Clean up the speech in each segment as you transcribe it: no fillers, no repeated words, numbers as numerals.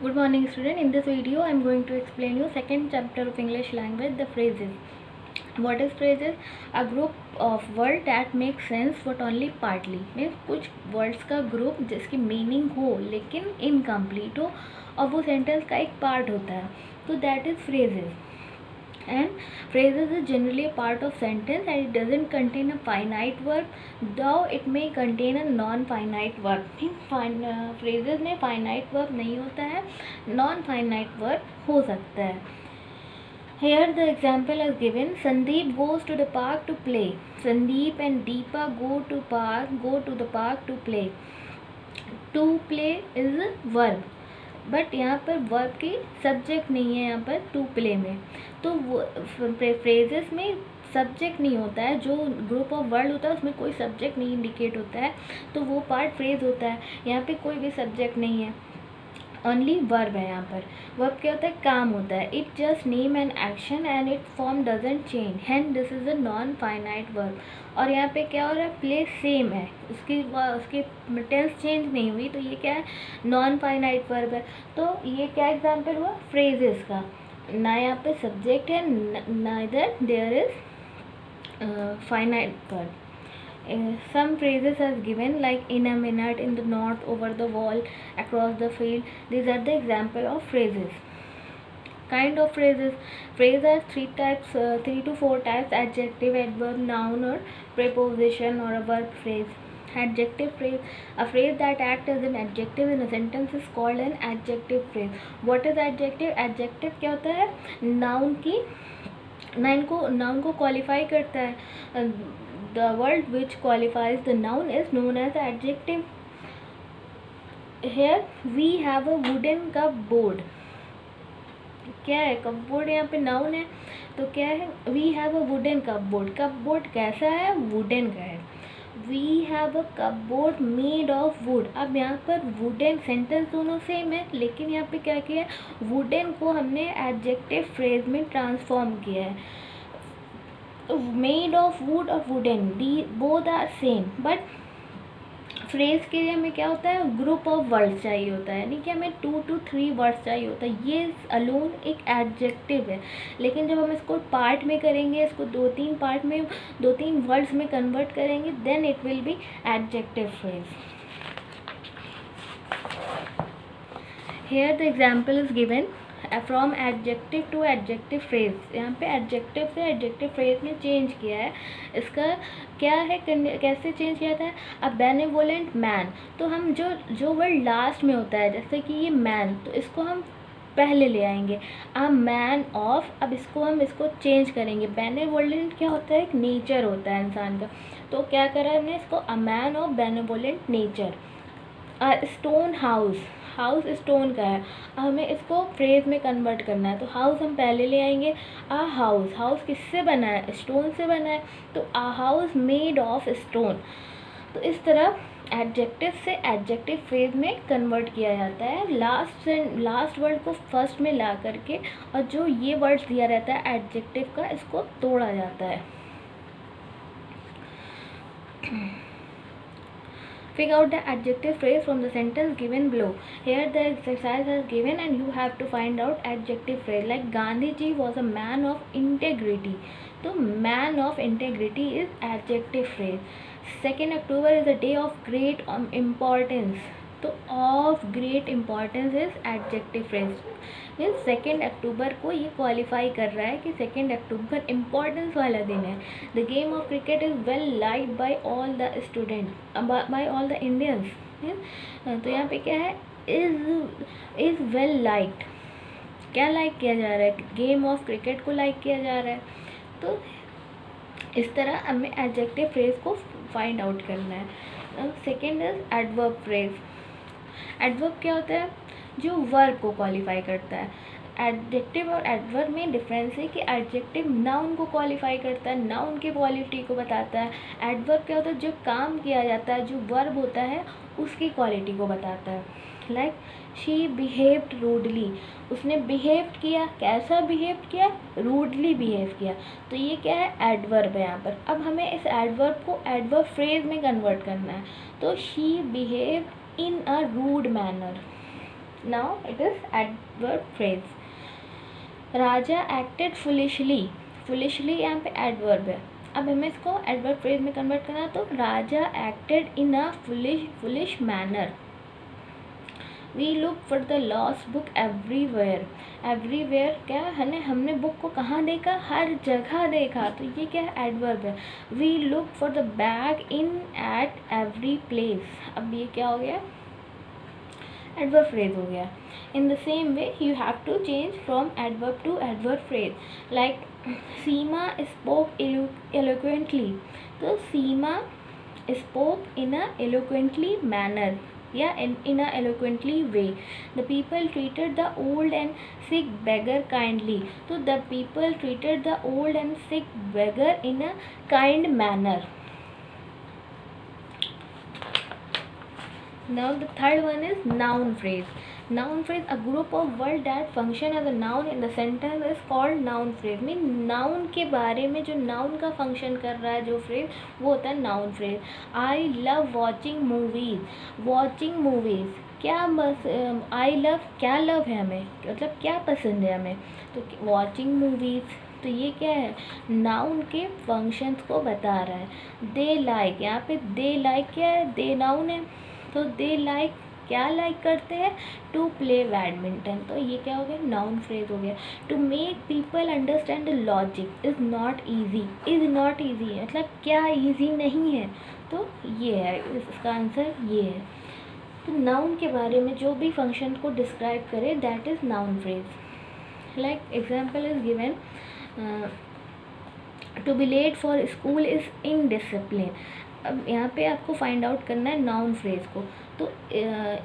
Good morning student. In this video I am going to explain you second chapter of English language, the phrases. What is phrases? A group of words that make sense but only partly. Means कुछ words का group जिसकी meaning हो लेकिन incomplete हो और वो sentence का एक part होता है, तो that is phrases. And phrases is generally a part of sentence and it doesn't contain a finite verb, though it may contain a non-finite verb. phrases में finite verb नहीं होता है, non-finite verb हो सकता है. Here the example is given. Sandeep goes to the park to play. Sandeep and Deepa go to the park to play. To play is a verb, but यहाँ पर verb की subject नहीं है यहाँ पर टू प्ले में. तो वो फ्रेजेस में सब्जेक्ट नहीं होता है, जो ग्रुप ऑफ वर्ड होता है उसमें कोई सब्जेक्ट नहीं इंडिकेट होता है, तो वो पार्ट फ्रेज होता है. यहाँ पे कोई भी सब्जेक्ट नहीं है, ओनली वर्ब है. यहाँ पर वर्ब क्या होता है? काम होता है. It just name an action and it form doesn't change, hand this is a non finite verb. और यहाँ पे क्या हो रहा है? प्ले सेम है, उसकी टेंस चेंज नहीं हुई, तो ये क्या है? नॉन फाइनाइट वर्ब है. तो ये क्या एग्जाम्पल हुआ? फ्रेजेस का. ना यहाँ पे सब्जेक्ट है, neither there is finite verb. Some phrases as given, like in a minute, in the north, over the wall, across the field. These are the example of phrases. Kind of phrases. Phrase has three to four types: adjective, adverb, noun or preposition, or a verb phrase. Adjective phrase. A phrase that acts as an adjective in a sentence is called an adjective phrase. What is adjective? Adjective क्या होता है? noun को qualify करता है. The word which qualifies the noun is known as adjective. Here we have a wooden cupboard. क्या है? cupboard यहाँ पे noun है, तो क्या है? We have a wooden cupboard. cupboard कैसा है? wooden का है. We have a cupboard made of wood. अब यहाँ पर wooden sentence दोनों सेम है, लेकिन यहाँ पे क्या किया है? wooden को हमने adjective phrase में ट्रांसफॉर्म किया है. मेड ऑफ वुड और wooden, the both are same, but phrase के लिए हमें क्या होता है? ग्रुप ऑफ वर्ड्स चाहिए होता है, यानी कि हमें 2 to 3 वर्ड्स चाहिए होता है. ये अलोन एक एडजेक्टिव है, लेकिन जब हम इसको पार्ट में करेंगे, इसको 2-3 पार्ट में 2-3 वर्ड्स में कन्वर्ट करेंगे, then it will be adjective phrase. Here the example is given. From adjective to adjective phrase. यहाँ पे एडजेक्टिव से एडजेक्टिव फ्रेज में चेंज किया है. इसका क्या है? कैसे चेंज किया था? अ बेनेवोलेंट मैन. तो हम जो वर्ड लास्ट में होता है, जैसे कि ये मैन, तो इसको हम पहले ले आएंगे. A man of. अब इसको चेंज करेंगे. बेनेवोलेंट क्या होता है? एक नेचर होता है इंसान का, तो क्या करा हमने इसको? A man of benevolent nature. A stone house. House stone का है, हमें इसको फ्रेज में कन्वर्ट करना है, तो हाउस हम पहले ले आएंगे. आ हाउस. हाउस किससे बना है? स्टोन से बना है, तो आ हाउस मेड ऑफ स्टोन. तो इस तरह एडजेक्टिव से एडजेक्टिव फ्रेज में कन्वर्ट किया जाता है. लास्ट वर्ड को फर्स्ट में ला करके, और जो ये वर्ड्स दिया रहता है एडजेक्टिव का, इसको तोड़ा जाता है. Figure out the adjective phrase from the sentence given below. Here the exercise is given and you have to find out adjective phrase. Like Gandhi ji was a man of integrity. So man of integrity is adjective phrase. 2nd October is a day of great importance. तो of great importance is adjective phrase. Means 2 अक्टूबर को ये qualify कर रहा है कि 2 अक्टूबर importance वाला दिन है. The game of cricket is well liked by all the student, by all the Indians. तो यहाँ पे क्या है? Is well liked. क्या लाइक किया जा रहा है? गेम ऑफ क्रिकेट को लाइक किया जा रहा है. तो इस तरह हमें एडजेक्टिव फ्रेज को फाइंड आउट करना है. Second is adverb phrase. Adverb क्या होता है? जो वर्ब को क्वालिफाई करता है. एडजेक्टिव और एडवर्ब में डिफरेंस है कि एडजेक्टिव नाउन को क्वालिफाई करता है, नाउन की क्वालिटी को बताता है. एडवर्ब क्या होता है? जो काम किया जाता है, जो वर्ब होता है, उसकी क्वालिटी को बताता है. Like she behaved rudely. उसने बिहेव किया. कैसा बिहेव किया? रूडली बिहेव किया. तो ये क्या है? एडवर्ब है यहाँ पर. अब हमें इस एडवर्ब को एडवर्ब फ्रेज में कन्वर्ट करना है. तो she behaved in a rude manner. Now it is adverb phrase. Raja acted foolishly. Foolishly यहाँ पे एडवर्ब है. अब हमें इसको एडवर्ब फ्रेज में कन्वर्ट करना, तो Raja acted in a foolish manner. We look for the lost book everywhere. Everywhere क्या है, हमने बुक को कहाँ देखा, हर जगह देखा, तो ये क्या है, एडवर्ब है. We look for the bag in at every place. अब ये क्या हो गया, एडवर्ब फ्रेज हो गया. In the same way, you have to change from adverb to adverb phrase. Like Seema spoke eloquently. So Seema spoke in a eloquently manner. Yeah, in a eloquently way. The people treated the old and sick beggar kindly. So the people treated the old and sick beggar in a kind manner. Now the third one is noun phrase. Noun phrase, a group of words that function as a noun in the sentence is called noun phrase. Mean noun के बारे में जो noun का function कर रहा है जो phrase, वो होता है noun phrase. I love watching movies. Watching movies क्या बस I love क्या love है हमें, मतलब क्या पसंद है हमें, तो watching movies, तो ये क्या है, नाउन के फंक्शंस को बता रहा है. दे लाइक, यहाँ पे दे लाइक क्या है, दे नाउन है, तो दे लाइक क्या लाइक करते हैं, टू प्ले बैडमिंटन, तो ये क्या हो गया, नाउन फ्रेज हो गया. To make people understand logic is not easy. Is not easy मतलब क्या ईजी नहीं है, तो ये है, इसका आंसर ये है. तो नाउन के बारे में जो भी फंक्शन को डिस्क्राइब करे that is noun phrase. Like example is given, to be late for school is indiscipline. अब यहाँ पे आपको फाइंड आउट करना है नाउन फ्रेज को, तो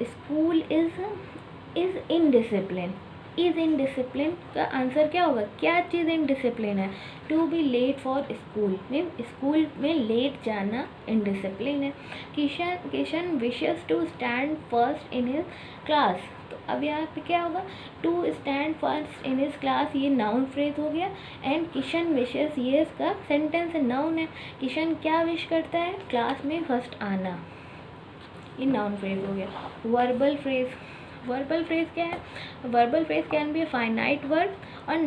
school is indiscipline. Is indiscipline का आंसर क्या होगा, क्या चीज़ इनडिसिप्लिन है, to be late for school, mean school में लेट जाना इनडिसिप्लिन है. Kishan wishes to stand first in his class. तो अब यहाँ पे क्या होगा, to stand first in his class, ये नाउन फ्रेज हो गया. एंड किशन विशेस, ये इसका सेंटेंस है, नाउन है. किशन क्या विश करता है, क्लास में फर्स्ट आना, ये नाउन फ्रेज हो गया. Verbal phrase. वर्बल फ्रेज क्या है, verbal phrase can be a finite word और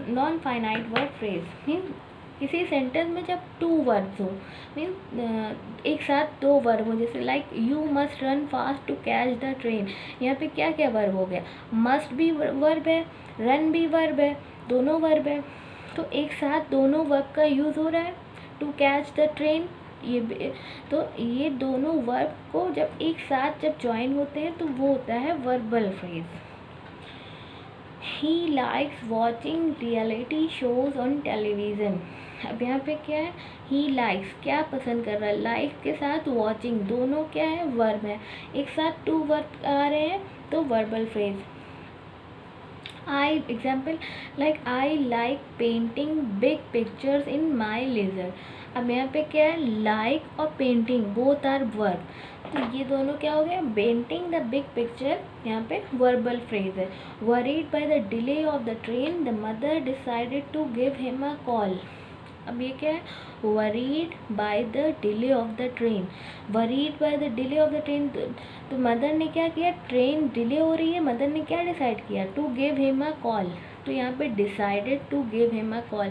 non finite word phrase. Mean किसी सेंटेंस में जब टू वर्ड्स हो, मीन एक साथ दो वर्ब हो, जैसे like you must run fast to catch the train. यहाँ पे क्या क्या वर्ब हो गया, मस्ट भी वर्ब है, रन भी वर्ब है, दोनों वर्ब है, तो एक साथ दोनों वर्ब का यूज़ हो रहा है. टू कैच द ट्रेन, ये तो ये दोनों वर्ब को जब एक साथ जब ज्वाइन होते हैं तो वो होता है verbal phrase. He likes watching reality shows on television. अब यहाँ पे क्या है, ही लाइक्स क्या पसंद कर रहा है, लाइक के साथ वॉचिंग दोनों क्या है, वर्ब है, एक साथ टू वर्ब आ रहे हैं तो verbal phrase. I example like I like painting big pictures in my leisure. अब यहाँ पे क्या है, लाइक और पेंटिंग बोथ आर वर्ब, तो ये दोनों क्या हो गया, पेंटिंग द बिग पिक्चर यहाँ पे वर्बल फ्रेज है. Worried by the delay of the train the mother decided to give him a call. अब ये क्या है, worried by the delay of the train. Worried by the delay of the train, तो mother ने क्या किया, train delay हो रही है, मदर ने क्या डिसाइड किया, to give him a call. तो यहाँ पे decided to give him a call,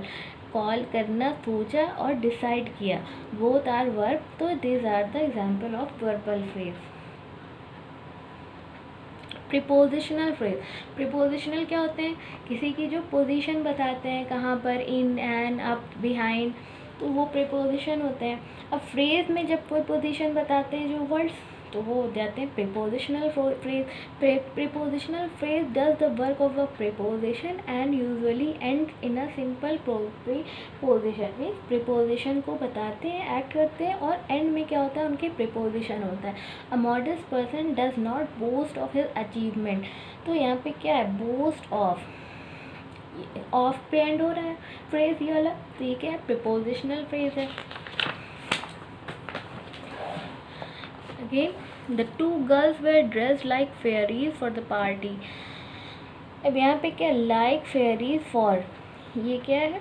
call करना सोचा और डिसाइड किया, बोथ आर वर्ब, तो this are the example of verbal phrase. Prepositional phrase. Prepositional क्या होते हैं, किसी की जो पोजीशन बताते हैं, कहाँ पर, इन, एन, अप, बिहाइंड, तो वो प्रीपोजिशन होते हैं. अब फ्रेज में जब कोई पोजीशन बताते हैं जो वर्ड्स, तो वो हो जाते हैं prepositional phrase. Prepositional phrase does the work of a preposition and usually and in a simple preposition. Means preposition को बताते हैं, एक्ट करते हैं, और एंड में क्या होता है, उनके प्रीपोजिशन होता है. A modest person does not boast of his achievement. तो यहाँ पे क्या है, बोस्ट ऑफ पे एंड हो रहा है फ्रेज ये वाला, तो ये क्या है, प्रीपोजिशनल फ्रेज है. Again, the two girls were dressed like fairies for the party. अब यहाँ पे क्या, like fairies for, ये क्या है,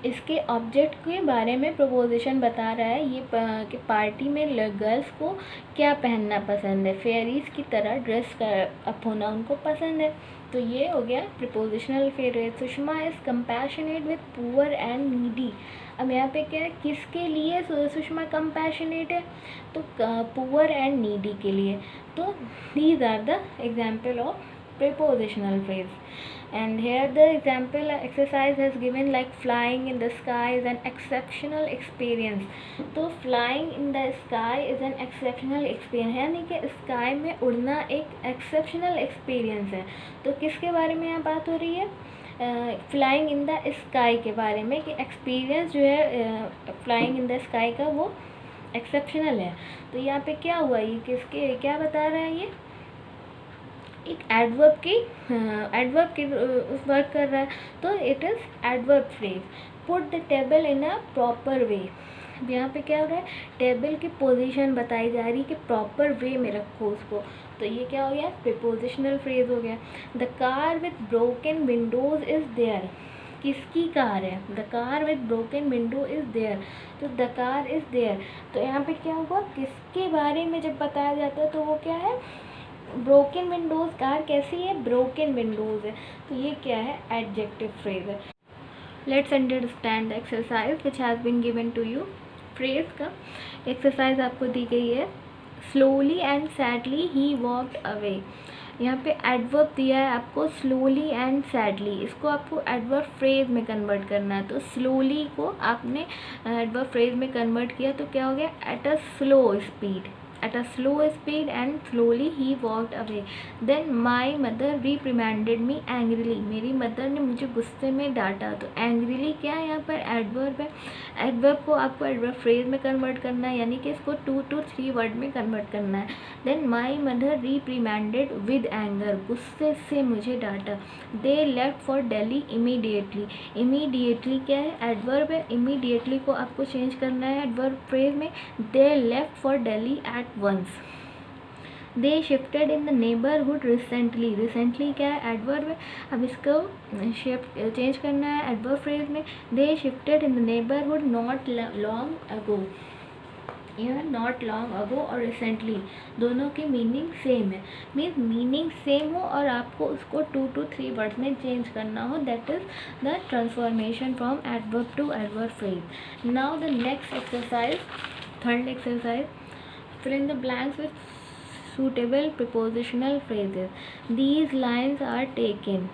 इसके ऑब्जेक्ट के बारे में प्रपोजिशन बता रहा है ये कि पार्टी में गर्ल्स को क्या पहनना पसंद है, फेयरीज की तरह ड्रेस अप होना उनको पसंद है। तो ये हो गया prepositional phrase. Sushma is compassionate with poor and needy. अब यहाँ पे क्या है, किसके लिए सुषमा कंपैशनेट है, तो पुअर एंड नीडी के लिए। तो these are the example of prepositional phrase. And here the example exercise has given like flying in the sky is an exceptional experience. तो flying in the sky is an exceptional experience, यानी कि sky में उड़ना एक exceptional experience है। तो किसके बारे में यहाँ बात हो रही है, फ्लाइंग इन द स्काई के बारे में, कि एक्सपीरियंस जो है फ्लाइंग इन द स्काई का वो एक्सेप्शनल है। तो यहाँ पे क्या हुआ, ये किसके क्या बता रहा है, ये एक एडवर्ब की वर्क कर रहा है। तो it is adverb phrase. Put the table in a proper way. यहाँ पे क्या हो रहा है, टेबल की पोजीशन बताई जा रही है कि प्रॉपर वे में रखो उसको। तो ये क्या हो गया, प्रीपोजिशनल फ्रेज हो गया। The car with broken windows is there. किसकी कार है, the car with broken window is there. तो द कार इज़ देयर। तो यहाँ पे क्या होगा, किसके बारे में जब बताया जाता है तो वो क्या है, ब्रोकन विंडोज़। कार कैसी है, ब्रोकन विंडोज़ है। तो ये क्या है, एडजेक्टिव फ्रेज है। Let's understand the exercise which has been given to you. Phrase का एक्सरसाइज आपको दी गई है। Slowly and sadly he walked away. यहाँ पे एडवर्ब दिया है आपको, स्लोली एंड सैडली। इसको आपको एडवर्ब फ्रेज में कन्वर्ट करना है। तो स्लोली को आपने एडवर्ब फ्रेज में कन्वर्ट किया तो क्या हो गया, at a slow speed. At a slow speed and slowly he walked away. Then my mother reprimanded me angrily. मेरी मदर ने मुझे गुस्से में डांटा। तो angrily क्या है, यहाँ पर एडवर्ब है। एडवर्ब को आपको एडवर्ब फ्रेज में कन्वर्ट करना है, यानी कि इसको 2 to 3 वर्ड में कन्वर्ट करना है। Then my mother reprimanded with anger. गुस्से से मुझे डांटा। They left for Delhi immediately. Immediately क्या है, एडवर्ब है। immediately को आपको चेंज करना है एडवर्ब फ्रेज में। They left for Delhi at once. They shifted in the neighborhood recently. recently क्या है, एडवर्ब है। अब इसको शिफ्ट चेंज करना है एडवर्ब फ्रेज में। They shifted in the neighborhood not long ago. यह नॉट लॉन्ग अगो और रिसेंटली दोनों की मीनिंग सेम है। मीन्स मीनिंग सेम हो और आपको उसको 2 to 3 वर्ड्स में चेंज करना हो, that is the transformation from adverb to adverb phrase. Now the next exercise, third exercise, fill in the blanks with suitable prepositional phrases. These lines are taken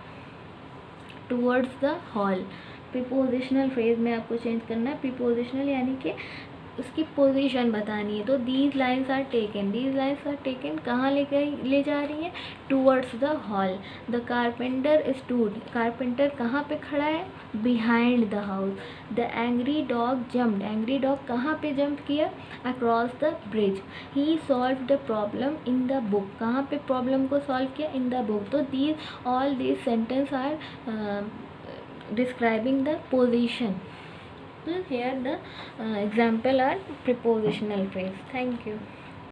towards the hall. prepositional phrase में आपको change करना है। prepositional यानी कि उसकी position बतानी है। तो these lines are taken, these lines are taken कहाँ ले जा रही है, towards the hall. The carpenter stood, carpenter कहाँ पे खड़ा है, behind the house. The angry dog jumped, angry dog कहाँ पे जंप किया, across the bridge. He solve the problem in the book, कहाँ पे प्रॉब्लम को सॉल्व किया, इन द बुक। तो these all these sentence are describing the position. So here the example are prepositional phrase. Thank you.